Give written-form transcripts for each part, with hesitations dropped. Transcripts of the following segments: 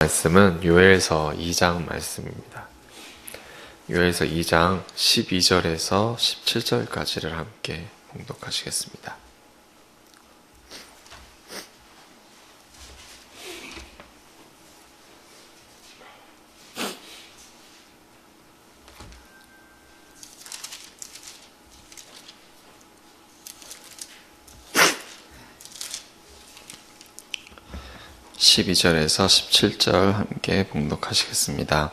말씀은 요엘서 2장 말씀입니다. 요엘서 2장 12절에서 17절까지를 함께 봉독하시겠습니다. (12절에서) (17절) 함께 봉독하시겠습니다.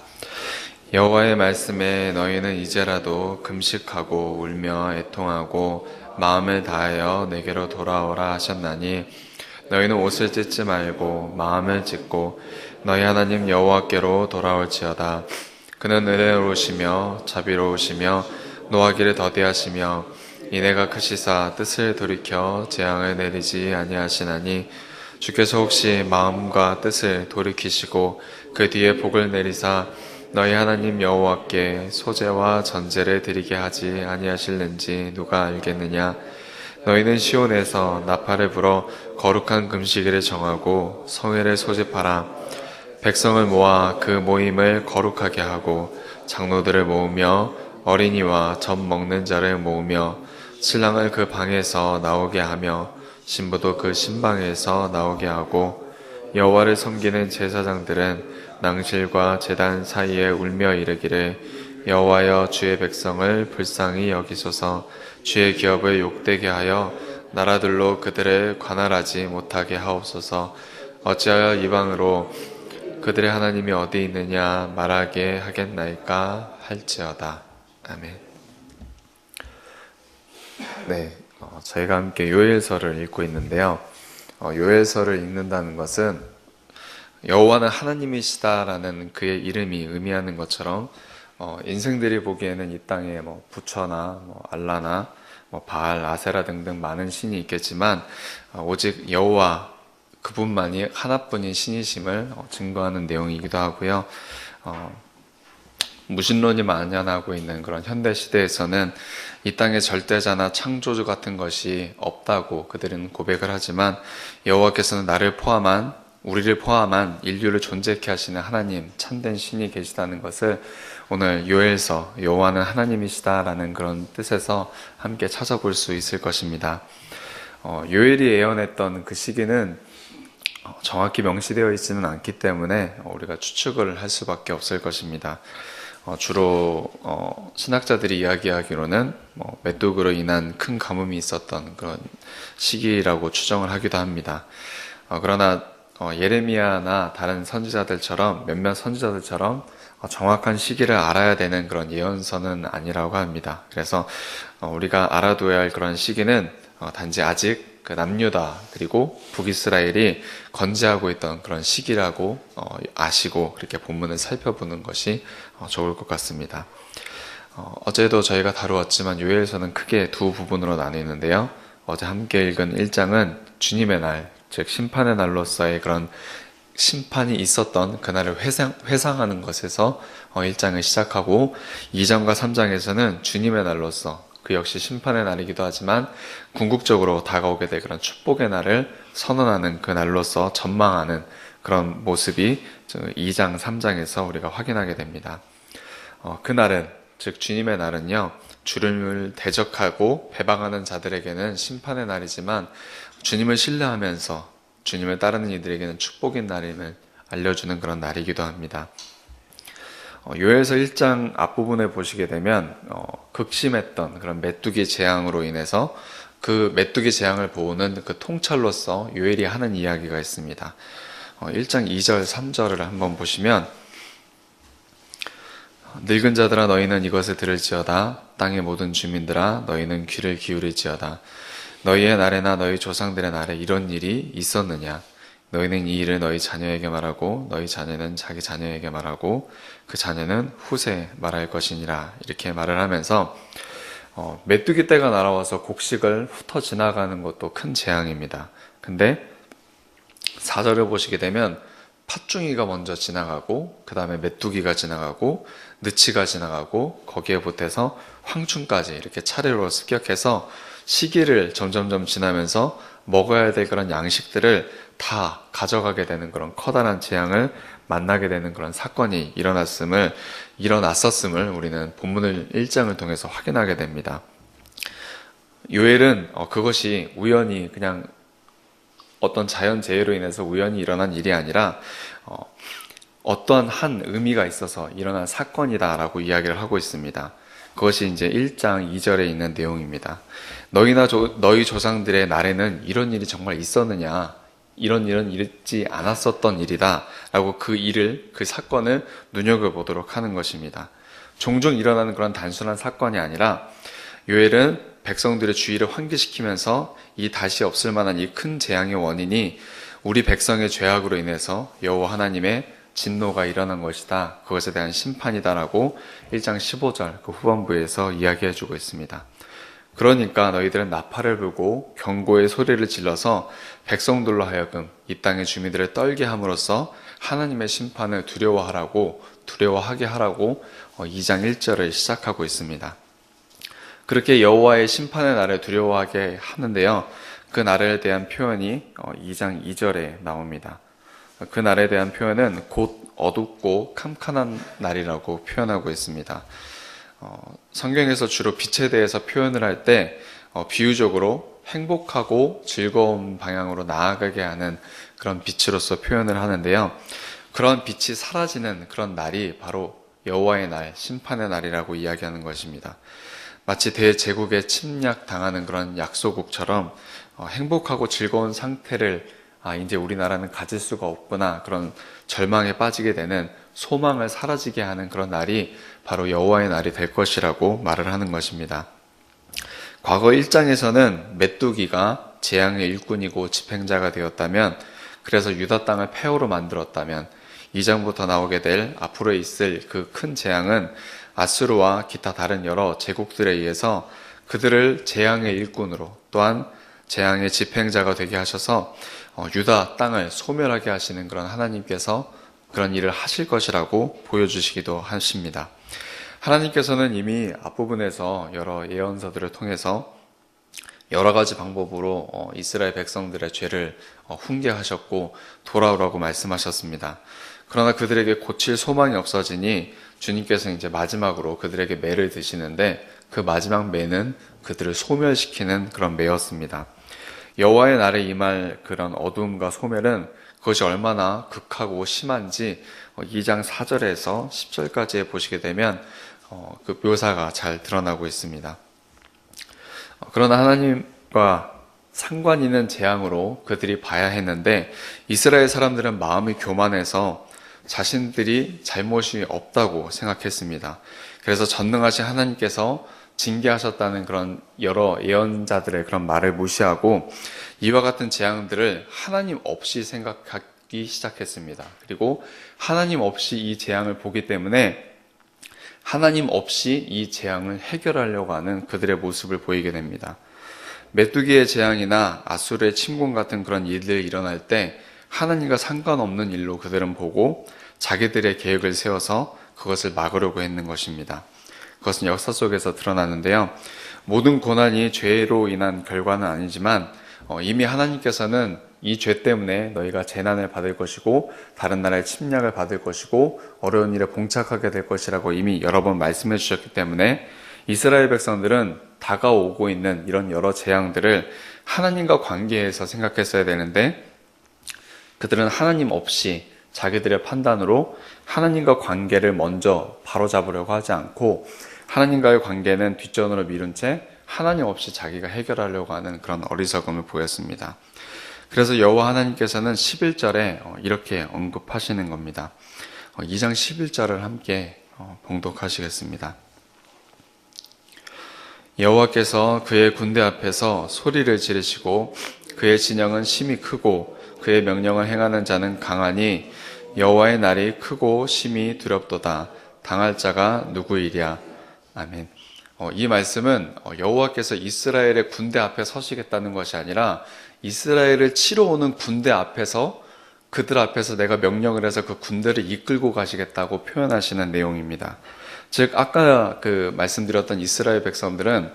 여호와의 말씀에 너희는 이제라도 금식하고 울며 애통하고 마음을 다하여 내게로 돌아오라 하셨나니 너희는 옷을 찢지 말고 마음을 찢고 너희 하나님 여호와께로 돌아올지어다. 그는 은혜로우시며 자비로우시며 노하기를 더디하시며 인애가 크시사 뜻을 돌이켜 재앙을 내리지 아니하시나니 주께서 혹시 마음과 뜻을 돌이키시고 그 뒤에 복을 내리사 너희 하나님 여호와께 소제와 전제를 드리게 하지 아니하실는지 누가 알겠느냐. 너희는 시온에서 나팔을 불어 거룩한 금식일을 정하고 성회를 소집하라. 백성을 모아 그 모임을 거룩하게 하고 장로들을 모으며 어린이와 젖 먹는 자를 모으며 신랑을 그 방에서 나오게 하며 신부도 그 신방에서 나오게 하고 여호와를 섬기는 제사장들은 낭실과 제단 사이에 울며 이르기를 여호와여 주의 백성을 불쌍히 여기소서. 주의 기업을 욕되게 하여 나라들로 그들을 관할하지 못하게 하옵소서. 어찌하여 이방으로 그들의 하나님이 어디 있느냐 말하게 하겠나이까 할지어다. 아멘. 네, 저희가 함께 요엘서를 읽고 있는데요. 요엘서를 읽는다는 것은 여호와는 하나님이시다라는 그의 이름이 의미하는 것처럼 인생들이 보기에는 이 땅에 부처나 알라나 바알, 아세라 등등 많은 신이 있겠지만 오직 여호와 그분만이 하나뿐인 신이심을 증거하는 내용이기도 하고요. 무신론이 만연하고 있는 그런 현대 시대에서는 이 땅에 절대자나 창조주 같은 것이 없다고 그들은 고백을 하지만 여호와께서는 우리를 포함한 인류를 존재케 하시는 하나님, 참된 신이 계시다는 것을 오늘 요엘서, 여호와는 하나님이시다라는 그런 뜻에서 함께 찾아볼 수 있을 것입니다. 요엘이 예언했던 그 시기는 정확히 명시되어 있지는 않기 때문에 우리가 추측을 할 수밖에 없을 것입니다. 주로 신학자들이 이야기하기로는 메뚜기로 인한 큰 가뭄이 있었던 그런 시기라고 추정을 하기도 합니다. 그러나 예레미야나 다른 선지자들처럼 몇몇 선지자들처럼 정확한 시기를 알아야 되는 그런 예언서는 아니라고 합니다. 그래서 우리가 알아둬야 할 그런 시기는 단지 아직 그 남유다 그리고 북이스라엘이 건재하고 있던 그런 시기라고 아시고 그렇게 본문을 살펴보는 것이 좋을 것 같습니다. 어제도 저희가 다루었지만 요엘서는 크게 두 부분으로 나뉘는데요. 어제 함께 읽은 1장은 주님의 날, 즉 심판의 날로서의 그런 심판이 있었던 그날을 회상하는 것에서 1장을 시작하고 2장과 3장에서는 주님의 날로서 그 역시 심판의 날이기도 하지만 궁극적으로 다가오게 될 그런 축복의 날을 선언하는 그 날로서 전망하는 그런 모습이 2장, 3장에서 우리가 확인하게 됩니다. 그날은, 즉 주님의 날은요, 주님을 대적하고 배방하는 자들에게는 심판의 날이지만 주님을 신뢰하면서 주님을 따르는 이들에게는 축복의 날임을 알려주는 그런 날이기도 합니다. 요엘서 1장 앞부분에 보시게 되면 극심했던 그런 메뚜기 재앙으로 인해서 그 메뚜기 재앙을 보는 그 통찰로서 요엘이 하는 이야기가 있습니다. 1장 2절 3절을 한번 보시면 늙은 자들아 너희는 이것을 들을지어다. 땅의 모든 주민들아 너희는 귀를 기울일지어다. 너희의 날에나 너희 조상들의 날에 이런 일이 있었느냐. 너희는 이 일을 너희 자녀에게 말하고 너희 자녀는 자기 자녀에게 말하고 그 자녀는 후세에 말할 것이니라. 이렇게 말을 하면서 메뚜기 떼가 날아와서 곡식을 훑어 지나가는 것도 큰 재앙입니다. 근데 4절을 보시게 되면 팥중이가 먼저 지나가고 그 다음에 메뚜기가 지나가고 느치가 지나가고 거기에 보태서 황충까지 이렇게 차례로 습격해서 시기를 점점점 지나면서 먹어야 될 그런 양식들을 다 가져가게 되는 그런 커다란 재앙을 만나게 되는 그런 사건이 일어났었음을 우리는 본문을 1장을 통해서 확인하게 됩니다. 요엘은 그것이 우연히 그냥 어떤 자연재해로 인해서 우연히 일어난 일이 아니라 어떠한 한 의미가 있어서 일어난 사건이다라고 이야기를 하고 있습니다. 그것이 이제 1장 2절에 있는 내용입니다. 너희 조상들의 날에는 이런 일이 정말 있었느냐? 이런 일은 있지 않았었던 일이다 라고 그 사건을 눈여겨보도록 하는 것입니다. 종종 일어나는 그런 단순한 사건이 아니라 요엘은 백성들의 주의를 환기시키면서 이 다시 없을 만한 이 큰 재앙의 원인이 우리 백성의 죄악으로 인해서 여호와 하나님의 진노가 일어난 것이다. 그것에 대한 심판이다라고 1장 15절 그 후반부에서 이야기해주고 있습니다. 그러니까 너희들은 나팔을 불고 경고의 소리를 질러서 백성들로 하여금 이 땅의 주민들을 떨게 함으로써 하나님의 심판을 두려워하게 하라고 2장 1절을 시작하고 있습니다. 그렇게 여호와의 심판의 날을 두려워하게 하는데요. 그 날에 대한 표현이 2장 2절에 나옵니다. 그 날에 대한 표현은 곧 어둡고 캄캄한 날이라고 표현하고 있습니다. 성경에서 주로 빛에 대해서 표현을 할 때 비유적으로 행복하고 즐거운 방향으로 나아가게 하는 그런 빛으로서 표현을 하는데요. 그런 빛이 사라지는 그런 날이 바로 여호와의 날, 심판의 날이라고 이야기하는 것입니다. 마치 대제국에 침략당하는 그런 약소국처럼 행복하고 즐거운 상태를 이제 우리나라는 가질 수가 없구나, 그런 절망에 빠지게 되는, 소망을 사라지게 하는 그런 날이 바로 여호와의 날이 될 것이라고 말을 하는 것입니다. 과거 1장에서는 메뚜기가 재앙의 일꾼이고 집행자가 되었다면, 그래서 유다 땅을 폐허로 만들었다면 2장부터 나오게 될 앞으로 있을 그 큰 재앙은 아수르와 기타 다른 여러 제국들에 의해서 그들을 재앙의 일꾼으로 또한 재앙의 집행자가 되게 하셔서 유다 땅을 소멸하게 하시는 그런 하나님께서 그런 일을 하실 것이라고 보여주시기도 하십니다. 하나님께서는 이미 앞부분에서 여러 예언서들을 통해서 여러 가지 방법으로 이스라엘 백성들의 죄를 훈계하셨고 돌아오라고 말씀하셨습니다. 그러나 그들에게 고칠 소망이 없어지니 주님께서 이제 마지막으로 그들에게 매를 드시는데, 그 마지막 매는 그들을 소멸시키는 그런 매였습니다. 여호와의 날에 임할 그런 어두움과 소멸은 그것이 얼마나 극하고 심한지 2장 4절에서 10절까지 보시게 되면 그 묘사가 잘 드러나고 있습니다. 그러나 하나님과 상관 있는 재앙으로 그들이 봐야 했는데, 이스라엘 사람들은 마음이 교만해서 자신들이 잘못이 없다고 생각했습니다. 그래서 전능하신 하나님께서 징계하셨다는 그런 여러 예언자들의 그런 말을 무시하고 이와 같은 재앙들을 하나님 없이 생각하기 시작했습니다. 그리고 하나님 없이 이 재앙을 보기 때문에 하나님 없이 이 재앙을 해결하려고 하는 그들의 모습을 보이게 됩니다. 메뚜기의 재앙이나 아수르의 침공 같은 그런 일들이 일어날 때 하나님과 상관없는 일로 그들은 보고 자기들의 계획을 세워서 그것을 막으려고 했는 것입니다. 그것은 역사 속에서 드러나는데요. 모든 고난이 죄로 인한 결과는 아니지만 이미 하나님께서는 이 죄 때문에 너희가 재난을 받을 것이고 다른 나라의 침략을 받을 것이고 어려운 일에 봉착하게 될 것이라고 이미 여러 번 말씀해 주셨기 때문에 이스라엘 백성들은 다가오고 있는 이런 여러 재앙들을 하나님과 관계해서 생각했어야 되는데, 그들은 하나님 없이 자기들의 판단으로 하나님과 관계를 먼저 바로잡으려고 하지 않고 하나님과의 관계는 뒷전으로 미룬 채 하나님 없이 자기가 해결하려고 하는 그런 어리석음을 보였습니다. 그래서 여호와 하나님께서는 11절에 이렇게 언급하시는 겁니다. 2장 11절을 함께 봉독하시겠습니다. 여호와께서 그의 군대 앞에서 소리를 지르시고 그의 진영은 심히 크고 그의 명령을 행하는 자는 강하니 여호와의 날이 크고 심히 두렵도다. 당할 자가 누구이랴. 아멘. 이 말씀은 여호와께서 이스라엘의 군대 앞에 서시겠다는 것이 아니라 이스라엘을 치러 오는 군대 앞에서, 그들 앞에서 내가 명령을 해서 그 군대를 이끌고 가시겠다고 표현하시는 내용입니다. 즉 아까 말씀드렸던 이스라엘 백성들은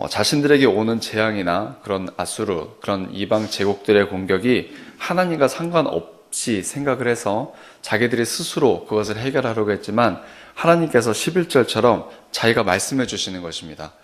자신들에게 오는 재앙이나 그런 아수르, 그런 이방 제국들의 공격이 하나님과 상관없을 깊이 생각을 해서 자기들이 스스로 그것을 해결하려고 했지만 하나님께서 11절처럼 자기가 말씀해 주시는 것입니다.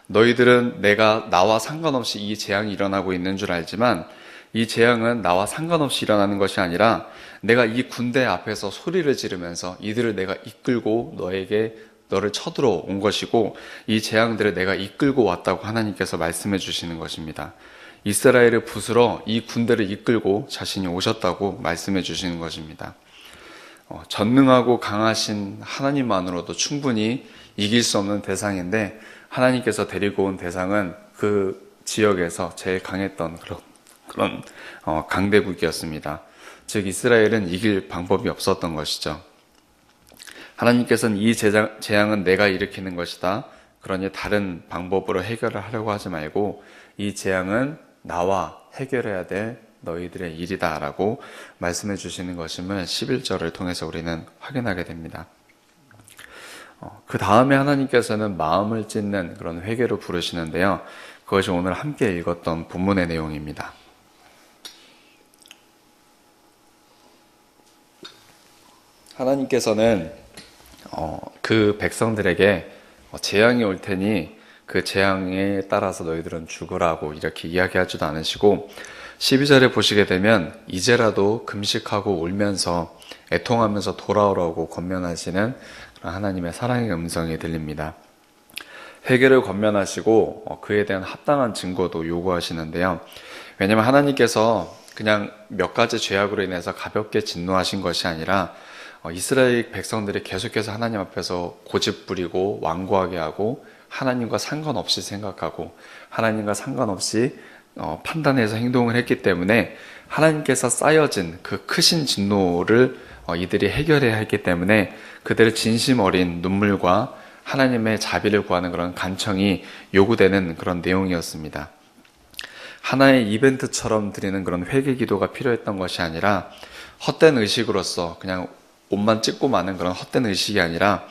너희들은 내가 나와 상관없이 이 재앙이 일어나고 있는 줄 알지만 이 재앙은 나와 상관없이 일어나는 것이 아니라 내가 이 군대 앞에서 소리를 지르면서 이들을 내가 이끌고 너를 쳐들어 온 것이고 이 재앙들을 내가 이끌고 왔다고 하나님께서 말씀해 주시는 것입니다. 이스라엘을 부수러 이 군대를 이끌고 자신이 오셨다고 말씀해 주시는 것입니다. 전능하고 강하신 하나님만으로도 충분히 이길 수 없는 대상인데 하나님께서 데리고 온 대상은 그 지역에서 제일 강했던 그런 강대국이었습니다. 즉 이스라엘은 이길 방법이 없었던 것이죠. 하나님께서는 이 재앙은 내가 일으키는 것이다. 그러니 다른 방법으로 해결을 하려고 하지 말고 이 재앙은 나와 해결해야 될 너희들의 일이다 라고 말씀해 주시는 것임을 11절을 통해서 우리는 확인하게 됩니다. 그 다음에 하나님께서는 마음을 찢는 그런 회개로 부르시는데요. 그것이 오늘 함께 읽었던 본문의 내용입니다. 하나님께서는 그 백성들에게 재앙이 올 테니 그 재앙에 따라서 너희들은 죽으라고 이렇게 이야기하지도 않으시고 12절에 보시게 되면 이제라도 금식하고 울면서 애통하면서 돌아오라고 권면하시는 그런 하나님의 사랑의 음성이 들립니다. 회개를 권면하시고 그에 대한 합당한 증거도 요구하시는데요. 왜냐하면 하나님께서 그냥 몇 가지 죄악으로 인해서 가볍게 진노하신 것이 아니라 이스라엘 백성들이 계속해서 하나님 앞에서 고집부리고 완고하게 하고 하나님과 상관없이 생각하고 하나님과 상관없이 판단해서 행동을 했기 때문에 하나님께서 쌓여진 그 크신 진노를 이들이 해결해야 했기 때문에 그들의 진심 어린 눈물과 하나님의 자비를 구하는 그런 간청이 요구되는 그런 내용이었습니다. 하나의 이벤트처럼 드리는 그런 회개 기도가 필요했던 것이 아니라 헛된 의식으로서 그냥 옷만 찢고 마는 그런 헛된 의식이 아니라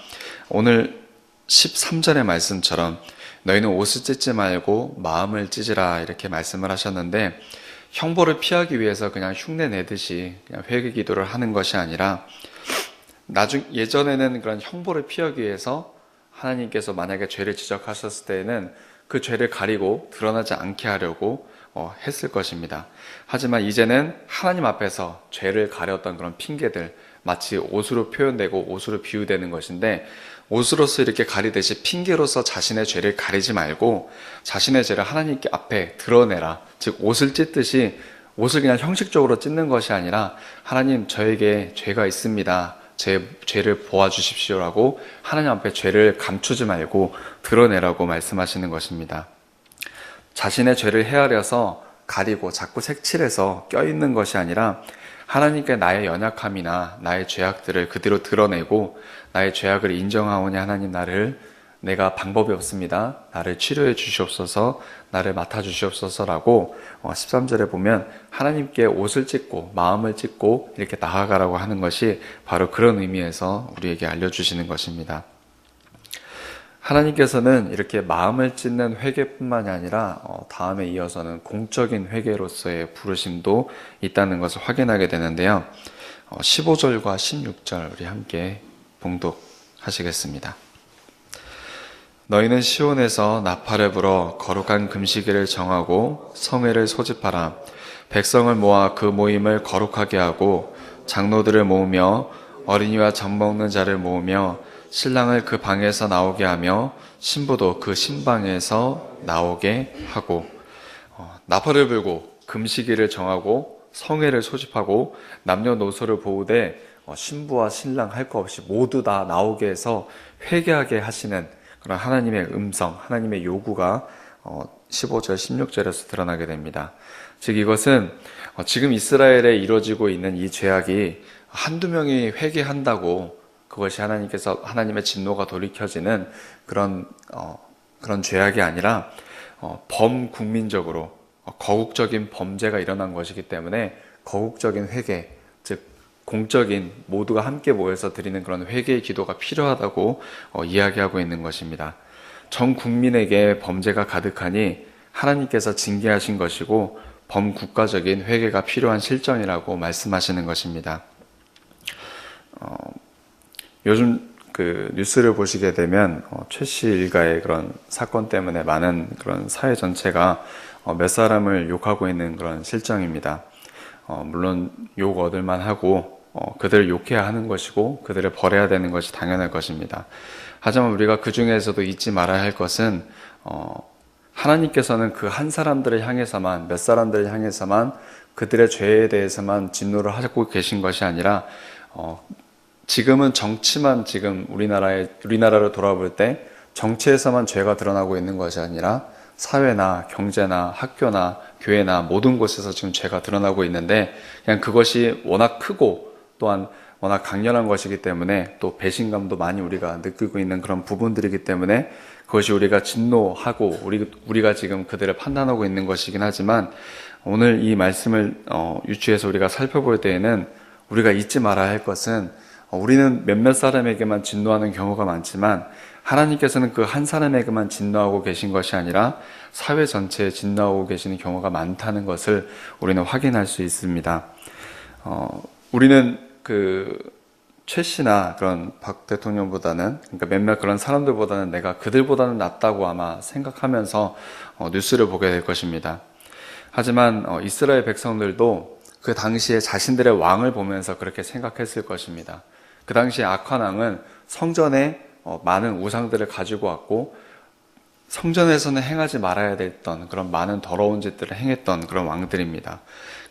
오늘 13절의 말씀처럼 너희는 옷을 찢지 말고 마음을 찢으라 이렇게 말씀을 하셨는데 형벌을 피하기 위해서 그냥 흉내 내듯이 그냥 회개 기도를 하는 것이 아니라 예전에는 그런 형벌을 피하기 위해서 하나님께서 만약에 죄를 지적하셨을 때에는 그 죄를 가리고 드러나지 않게 하려고 했을 것입니다. 하지만 이제는 하나님 앞에서 죄를 가렸던 그런 핑계들 마치 옷으로 표현되고 옷으로 비유되는 것인데 옷으로서 이렇게 가리듯이 핑계로서 자신의 죄를 가리지 말고 자신의 죄를 하나님께 앞에 드러내라. 즉 옷을 찢듯이 옷을 그냥 형식적으로 찢는 것이 아니라 하나님 저에게 죄가 있습니다. 제 죄를 보아주십시오라고 하나님 앞에 죄를 감추지 말고 드러내라고 말씀하시는 것입니다. 자신의 죄를 헤아려서 가리고 자꾸 색칠해서 껴있는 것이 아니라 하나님께 나의 연약함이나 나의 죄악들을 그대로 드러내고 나의 죄악을 인정하오니 하나님 내가 방법이 없습니다. 나를 치료해 주시옵소서, 나를 맡아 주시옵소서라고 13절에 보면 하나님께 옷을 찢고 마음을 찢고 이렇게 나아가라고 하는 것이 바로 그런 의미에서 우리에게 알려주시는 것입니다. 하나님께서는 이렇게 마음을 찢는 회개뿐만이 아니라 다음에 이어서는 공적인 회개로서의 부르심도 있다는 것을 확인하게 되는데요. 15절과 16절 우리 함께 봉독하시겠습니다. 너희는 시온에서 나팔을 불어 거룩한 금식일을 정하고 성회를 소집하라. 백성을 모아 그 모임을 거룩하게 하고 장로들을 모으며 어린이와 젖 먹는 자를 모으며 신랑을 그 방에서 나오게 하며 신부도 그 신방에서 나오게 하고 나팔을 불고 금식일을 정하고 성회를 소집하고 남녀노소를 보우되 신부와 신랑 할 것 없이 모두 다 나오게 해서 회개하게 하시는 그런 하나님의 음성, 하나님의 요구가 15절, 16절에서 드러나게 됩니다. 즉 이것은 지금 이스라엘에 이루어지고 있는 이 죄악이 한두 명이 회개한다고 그것이 하나님의 진노가 돌이켜지는 그런 죄악이 아니라 범국민적으로 거국적인 범죄가 일어난 것이기 때문에 거국적인 회개, 즉 공적인 모두가 함께 모여서 드리는 그런 회개의 기도가 필요하다고 이야기하고 있는 것입니다. 전 국민에게 범죄가 가득하니 하나님께서 징계하신 것이고 범국가적인 회개가 필요한 실정이라고 말씀하시는 것입니다. 요즘 그 뉴스를 보시게 되면 최씨 일가의 그런 사건 때문에 많은 그런 사회 전체가 몇 사람을 욕하고 있는 그런 실정입니다. 물론 욕 얻을만 하고 그들을 욕해야 하는 것이고 그들을 벌해야 되는 것이 당연할 것입니다. 하지만 우리가 그 중에서도 잊지 말아야 할 것은 하나님께서는 그 한 사람들을 향해서만, 몇 사람들을 향해서만 그들의 죄에 대해서만 진노를 하고 계신 것이 아니라 지금은 정치만 지금 우리나라로 돌아볼 때 정치에서만 죄가 드러나고 있는 것이 아니라 사회나 경제나 학교나 교회나 모든 곳에서 지금 죄가 드러나고 있는데 그냥 그것이 워낙 크고 또한 워낙 강렬한 것이기 때문에 또 배신감도 많이 우리가 느끼고 있는 그런 부분들이기 때문에 그것이 우리가 진노하고 우리가 지금 그들을 판단하고 있는 것이긴 하지만 오늘 이 말씀을 유추해서 우리가 살펴볼 때에는 우리가 잊지 말아야 할 것은 우리는 몇몇 사람에게만 진노하는 경우가 많지만 하나님께서는 그 한 사람에게만 진노하고 계신 것이 아니라 사회 전체에 진노하고 계시는 경우가 많다는 것을 우리는 확인할 수 있습니다. 우리는 최 씨나 그런 박 대통령보다는, 그러니까 몇몇 그런 사람들보다는 내가 그들보다는 낫다고 아마 생각하면서 뉴스를 보게 될 것입니다. 하지만 이스라엘 백성들도 그 당시에 자신들의 왕을 보면서 그렇게 생각했을 것입니다. 그 당시에 악한 왕은 성전에 많은 우상들을 가지고 왔고 성전에서는 행하지 말아야 됐던 그런 많은 더러운 짓들을 행했던 그런 왕들입니다.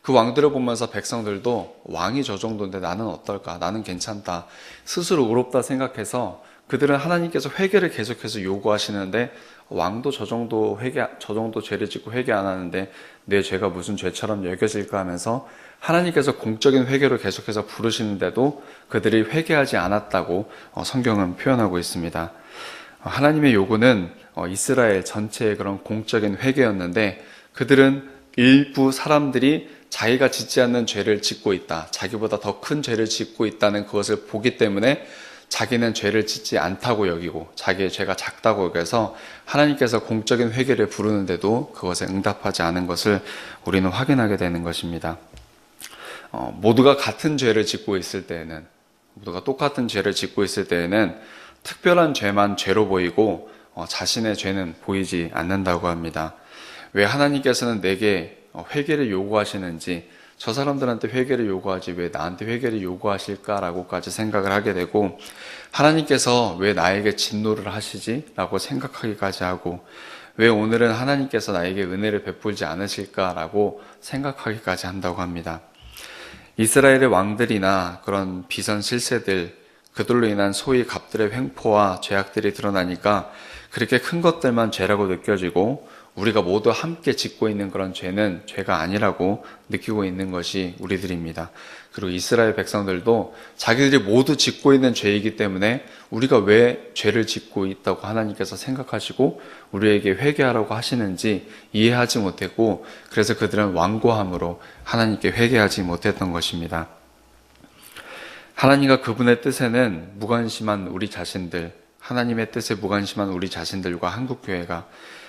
그 왕들을 보면서 백성들도 왕이 저 정도인데 나는 어떨까? 나는 괜찮다. 스스로 의롭다 생각해서 그들은 하나님께서 회개를 계속해서 요구하시는데 왕도 저 정도 죄를 짓고 회개 안 하는데 내 죄가 무슨 죄처럼 여겨질까 하면서 하나님께서 공적인 회개로 계속해서 부르시는데도 그들이 회개하지 않았다고 성경은 표현하고 있습니다. 하나님의 요구는 이스라엘 전체의 그런 공적인 회개였는데 그들은 일부 사람들이 자기가 짓지 않는 죄를 짓고 있다, 자기보다 더 큰 죄를 짓고 있다는 그것을 보기 때문에 자기는 죄를 짓지 않다고 여기고 자기의 죄가 작다고 여겨서 하나님께서 공적인 회개를 부르는데도 그것에 응답하지 않은 것을 우리는 확인하게 되는 것입니다. 모두가 같은 죄를 짓고 있을 때에는, 모두가 똑같은 죄를 짓고 있을 때에는 특별한 죄만 죄로 보이고 자신의 죄는 보이지 않는다고 합니다. 왜 하나님께서는 내게 회개를 요구하시는지, 저 사람들한테 회개를 요구하지 왜 나한테 회개를 요구하실까라고까지 생각을 하게 되고, 하나님께서 왜 나에게 진노를 하시지? 라고 생각하기까지 하고, 왜 오늘은 하나님께서 나에게 은혜를 베풀지 않으실까라고 생각하기까지 한다고 합니다. 이스라엘의 왕들이나 그런 비선 실세들, 그들로 인한 소위 갑들의 횡포와 죄악들이 드러나니까 그렇게 큰 것들만 죄라고 느껴지고 우리가 모두 함께 짓고 있는 그런 죄는 죄가 아니라고 느끼고 있는 것이 우리들입니다. 그리고 이스라엘 백성들도 자기들이 모두 짓고 있는 죄이기 때문에 우리가 왜 죄를 짓고 있다고 하나님께서 생각하시고 우리에게 회개하라고 하시는지 이해하지 못했고, 그래서 그들은 완고함으로 하나님께 회개하지 못했던 것입니다. 하나님과 그분의 뜻에는 무관심한 우리 자신들, 하나님의 뜻에 무관심한 우리 자신들과 한국교회가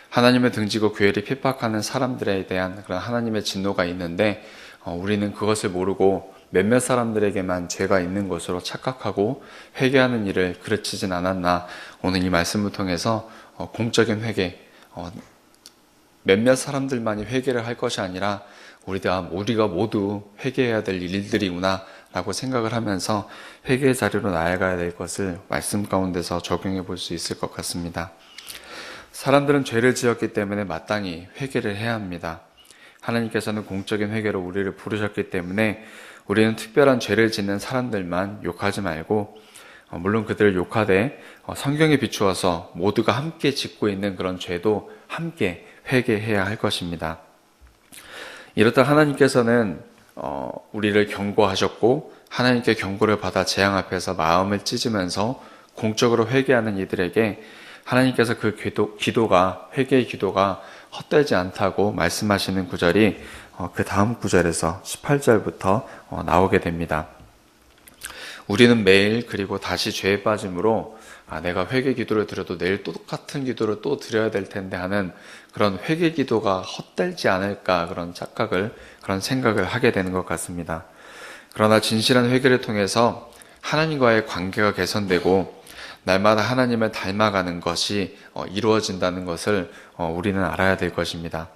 하나님을 등지고 교회를 핍박하는 사람들에 대한 그런 하나님의 진노가 있는데 우리는 그것을 모르고 몇몇 사람들에게만 죄가 있는 것으로 착각하고 회개하는 일을 그르치진 않았나, 오늘 이 말씀을 통해서 공적인 회개, 몇몇 사람들만이 회개를 할 것이 아니라 우리가 모두 회개해야 될 일들이구나 라고 생각을 하면서 회개의 자리로 나아가야 될 것을 말씀 가운데서 적용해 볼 수 있을 것 같습니다. 사람들은 죄를 지었기 때문에 마땅히 회개를 해야 합니다. 하나님께서는 공적인 회개로 우리를 부르셨기 때문에 우리는 특별한 죄를 짓는 사람들만 욕하지 말고, 물론 그들을 욕하되 성경에 비추어서 모두가 함께 짓고 있는 그런 죄도 함께 회개해야 할 것입니다. 이렇다 하나님께서는 우리를 경고하셨고 하나님께 경고를 받아 재앙 앞에서 마음을 찢으면서 공적으로 회개하는 이들에게 하나님께서 그 회개의 기도가 헛되지 않다고 말씀하시는 구절이 그 다음 구절에서 18절부터 나오게 됩니다. 우리는 매일 그리고 다시 죄에 빠짐으로 내가 회개 기도를 드려도 내일 또 똑같은 기도를 또 드려야 될 텐데 하는 그런 회개 기도가 헛되지 않을까 그런 생각을 하게 되는 것 같습니다. 그러나 진실한 회개를 통해서 하나님과의 관계가 개선되고 날마다 하나님을 닮아가는 것이 이루어진다는 것을 우리는 알아야 될 것입니다.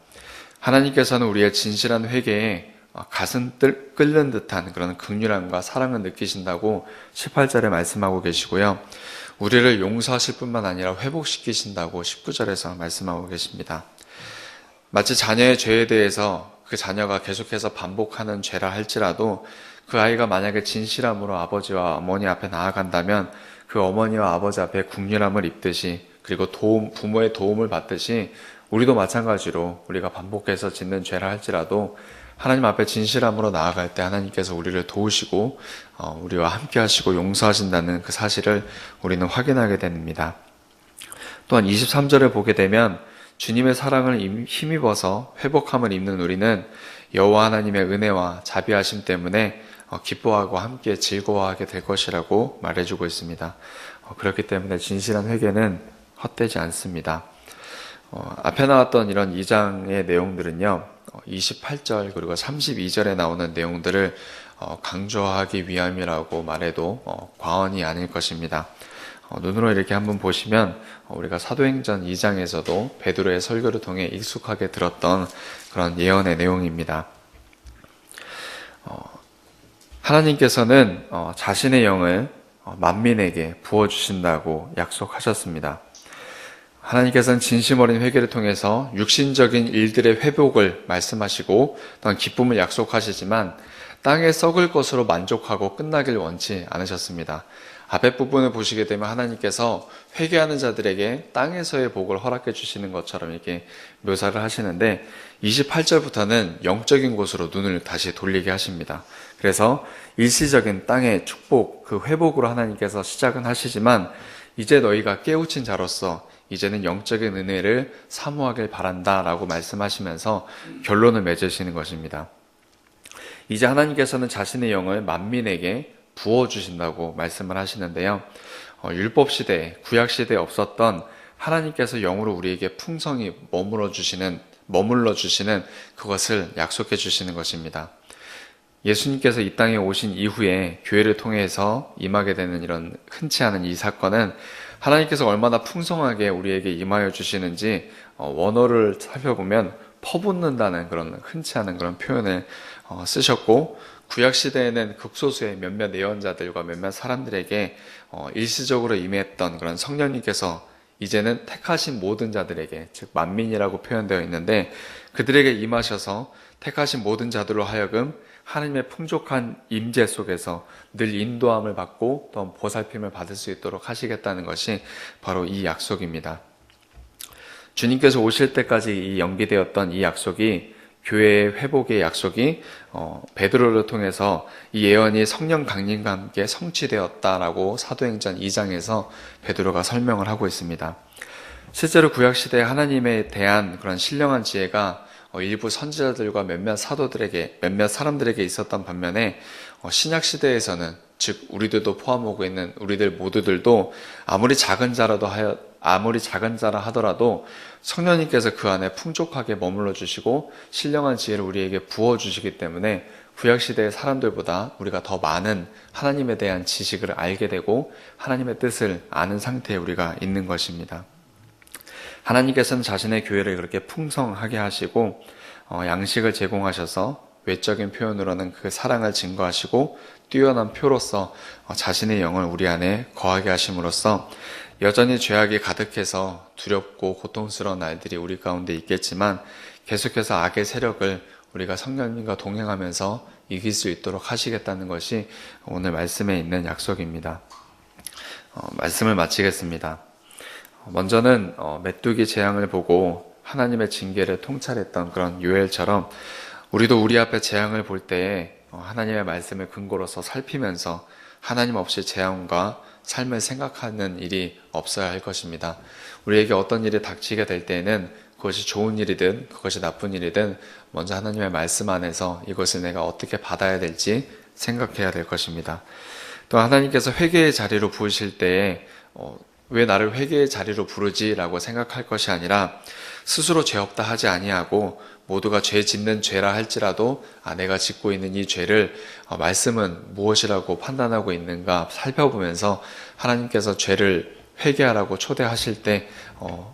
하나님께서는 우리의 진실한 회개에 가슴 끓는 듯한 그런 긍휼함과 사랑을 느끼신다고 18절에 말씀하고 계시고요. 우리를 용서하실 뿐만 아니라 회복시키신다고 19절에서 말씀하고 계십니다. 마치 자녀의 죄에 대해서 그 자녀가 계속해서 반복하는 죄라 할지라도 그 아이가 만약에 진실함으로 아버지와 어머니 앞에 나아간다면 그 어머니와 아버지 앞에 긍휼함을 입듯이 그리고 부모의 도움을 받듯이 우리도 마찬가지로 우리가 반복해서 짓는 죄라 할지라도 하나님 앞에 진실함으로 나아갈 때 하나님께서 우리를 도우시고 우리와 함께 하시고 용서하신다는 그 사실을 우리는 확인하게 됩니다. 또한 23절을 보게 되면 주님의 사랑을 힘입어서 회복함을 입는 우리는 여호와 하나님의 은혜와 자비하심 때문에 기뻐하고 함께 즐거워하게 될 것이라고 말해주고 있습니다. 그렇기 때문에 진실한 회개는 헛되지 않습니다. 앞에 나왔던 이런 2장의 내용들은요, 28절 그리고 32절에 나오는 내용들을 강조하기 위함이라고 말해도 과언이 아닐 것입니다. 눈으로 이렇게 한번 보시면 우리가 사도행전 2장에서도 베드로의 설교를 통해 익숙하게 들었던 그런 예언의 내용입니다. 하나님께서는 자신의 영을 만민에게 부어주신다고 약속하셨습니다. 하나님께서는 진심 어린 회개를 통해서 육신적인 일들의 회복을 말씀하시고 또한 기쁨을 약속하시지만 땅에 썩을 것으로 만족하고 끝나길 원치 않으셨습니다. 앞에 부분을 보시게 되면 하나님께서 회개하는 자들에게 땅에서의 복을 허락해 주시는 것처럼 이렇게 묘사를 하시는데 28절부터는 영적인 곳으로 눈을 다시 돌리게 하십니다. 그래서 일시적인 땅의 축복, 그 회복으로 하나님께서 시작은 하시지만 이제 너희가 깨우친 자로서 이제는 영적인 은혜를 사모하길 바란다라고 말씀하시면서 결론을 맺으시는 것입니다. 이제 하나님께서는 자신의 영을 만민에게 부어주신다고 말씀을 하시는데요. 율법 시대, 구약 시대에 없었던 하나님께서 영으로 우리에게 풍성히 머물러 주시는 그것을 약속해 주시는 것입니다. 예수님께서 이 땅에 오신 이후에 교회를 통해서 임하게 되는 이런 흔치 않은 이 사건은 하나님께서 얼마나 풍성하게 우리에게 임하여 주시는지 원어를 살펴보면 퍼붓는다는 그런 흔치 않은 그런 표현을 쓰셨고, 구약 시대에는 극소수의 몇몇 예언자들과 몇몇 사람들에게 일시적으로 임했던 그런 성령님께서 이제는 택하신 모든 자들에게, 즉 만민이라고 표현되어 있는데 그들에게 임하셔서 택하신 모든 자들로 하여금 하나님의 풍족한 임재 속에서 늘 인도함을 받고 또 보살핌을 받을 수 있도록 하시겠다는 것이 바로 이 약속입니다. 주님께서 오실 때까지 이 연기되었던 이 약속이, 교회의 회복의 약속이 베드로를 통해서 이 예언이 성령 강림과 함께 성취되었다라고 사도행전 2장에서 베드로가 설명을 하고 있습니다. 실제로 구약시대에 하나님에 대한 그런 신령한 지혜가 일부 선지자들과 몇몇 사람들에게 있었던 반면에 신약시대에서는, 즉 우리들도 포함하고 있는 우리들 모두들도 아무리 작은 자라 하더라도 성령님께서 그 안에 풍족하게 머물러 주시고 신령한 지혜를 우리에게 부어 주시기 때문에 구약시대의 사람들보다 우리가 더 많은 하나님에 대한 지식을 알게 되고 하나님의 뜻을 아는 상태에 우리가 있는 것입니다. 하나님께서는 자신의 교회를 그렇게 풍성하게 하시고 양식을 제공하셔서 외적인 표현으로는 그 사랑을 증거하시고 뛰어난 표로서 자신의 영을 우리 안에 거하게 하심으로써 여전히 죄악이 가득해서 두렵고 고통스러운 날들이 우리 가운데 있겠지만 계속해서 악의 세력을 우리가 성령님과 동행하면서 이길 수 있도록 하시겠다는 것이 오늘 말씀에 있는 약속입니다. 말씀을 마치겠습니다. 먼저는 메뚜기 재앙을 보고 하나님의 징계를 통찰했던 그런 요엘처럼 우리도 우리 앞에 재앙을 볼 때에 하나님의 말씀을 근거로서 살피면서 하나님 없이 재앙과 삶을 생각하는 일이 없어야 할 것입니다. 우리에게 어떤 일이 닥치게 될 때에는 그것이 좋은 일이든 그것이 나쁜 일이든 먼저 하나님의 말씀 안에서 이것을 내가 어떻게 받아야 될지 생각해야 될 것입니다. 또 하나님께서 회개의 자리로 부으실 때에 왜 나를 회개의 자리로 부르지라고 생각할 것이 아니라 스스로 죄 없다 하지 아니하고 모두가 죄 짓는 죄라 할지라도 내가 짓고 있는 이 죄를 말씀은 무엇이라고 판단하고 있는가 살펴보면서 하나님께서 죄를 회개하라고 초대하실 때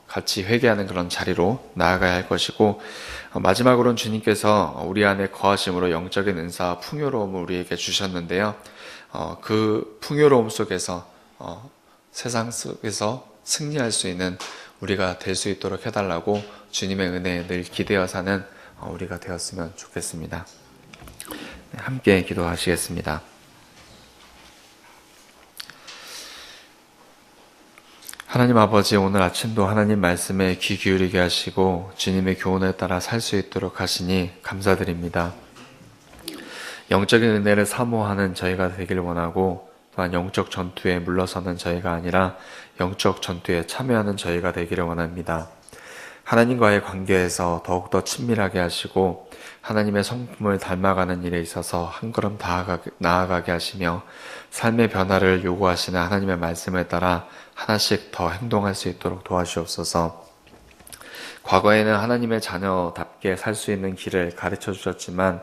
같이 회개하는 그런 자리로 나아가야 할 것이고, 마지막으로는 주님께서 우리 안에 거하심으로 영적인 은사와 풍요로움을 우리에게 주셨는데요. 그 풍요로움 속에서 세상 속에서 승리할 수 있는 우리가 될 수 있도록 해달라고 주님의 은혜에 늘 기대어 사는 우리가 되었으면 좋겠습니다. 함께 기도하시겠습니다. 하나님 아버지, 오늘 아침도 하나님 말씀에 귀 기울이게 하시고 주님의 교훈에 따라 살 수 있도록 하시니 감사드립니다. 영적인 은혜를 사모하는 저희가 되길 원하고, 또한 영적 전투에 물러서는 저희가 아니라 영적 전투에 참여하는 저희가 되기를 원합니다. 하나님과의 관계에서 더욱더 친밀하게 하시고 하나님의 성품을 닮아가는 일에 있어서 한 걸음 나아가게 하시며 삶의 변화를 요구하시는 하나님의 말씀에 따라 하나씩 더 행동할 수 있도록 도와주옵소서. 과거에는 하나님의 자녀답게 살 수 있는 길을 가르쳐 주셨지만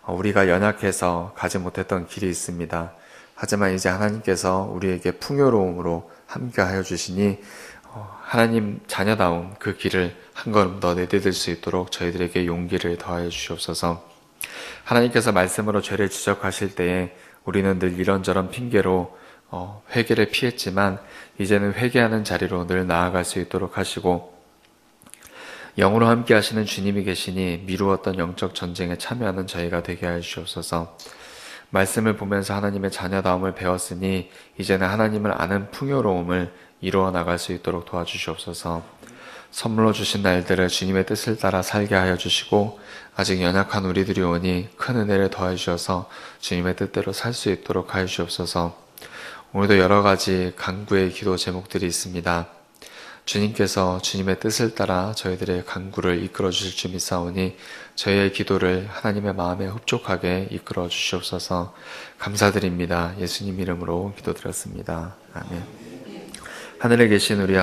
우리가 연약해서 가지 못했던 길이 있습니다. 하지만 이제 하나님께서 우리에게 풍요로움으로 함께하여 주시니 하나님 자녀다운 그 길을 한 걸음 더 내디딜 수 있도록 저희들에게 용기를 더하여 주시옵소서. 하나님께서 말씀으로 죄를 지적하실 때에 우리는 늘 이런저런 핑계로 회개를 피했지만 이제는 회개하는 자리로 늘 나아갈 수 있도록 하시고, 영으로 함께 하시는 주님이 계시니 미루었던 영적 전쟁에 참여하는 저희가 되게 하여 주옵소서. 말씀을 보면서 하나님의 자녀다움을 배웠으니 이제는 하나님을 아는 풍요로움을 이루어 나갈 수 있도록 도와주시옵소서. 선물로 주신 날들을 주님의 뜻을 따라 살게 하여 주시고, 아직 연약한 우리들이 오니 큰 은혜를 더해 주셔서 주님의 뜻대로 살 수 있도록 하여 주옵소서. 오늘도 여러 가지 간구의 기도 제목들이 있습니다. 주님께서 주님의 뜻을 따라 저희들의 간구를 이끌어 주실 줄 믿사오니 저희의 기도를 하나님의 마음에 흡족하게 이끌어 주시옵소서. 감사드립니다. 예수님 이름으로 기도드렸습니다. 아멘. 하늘에 계신 우리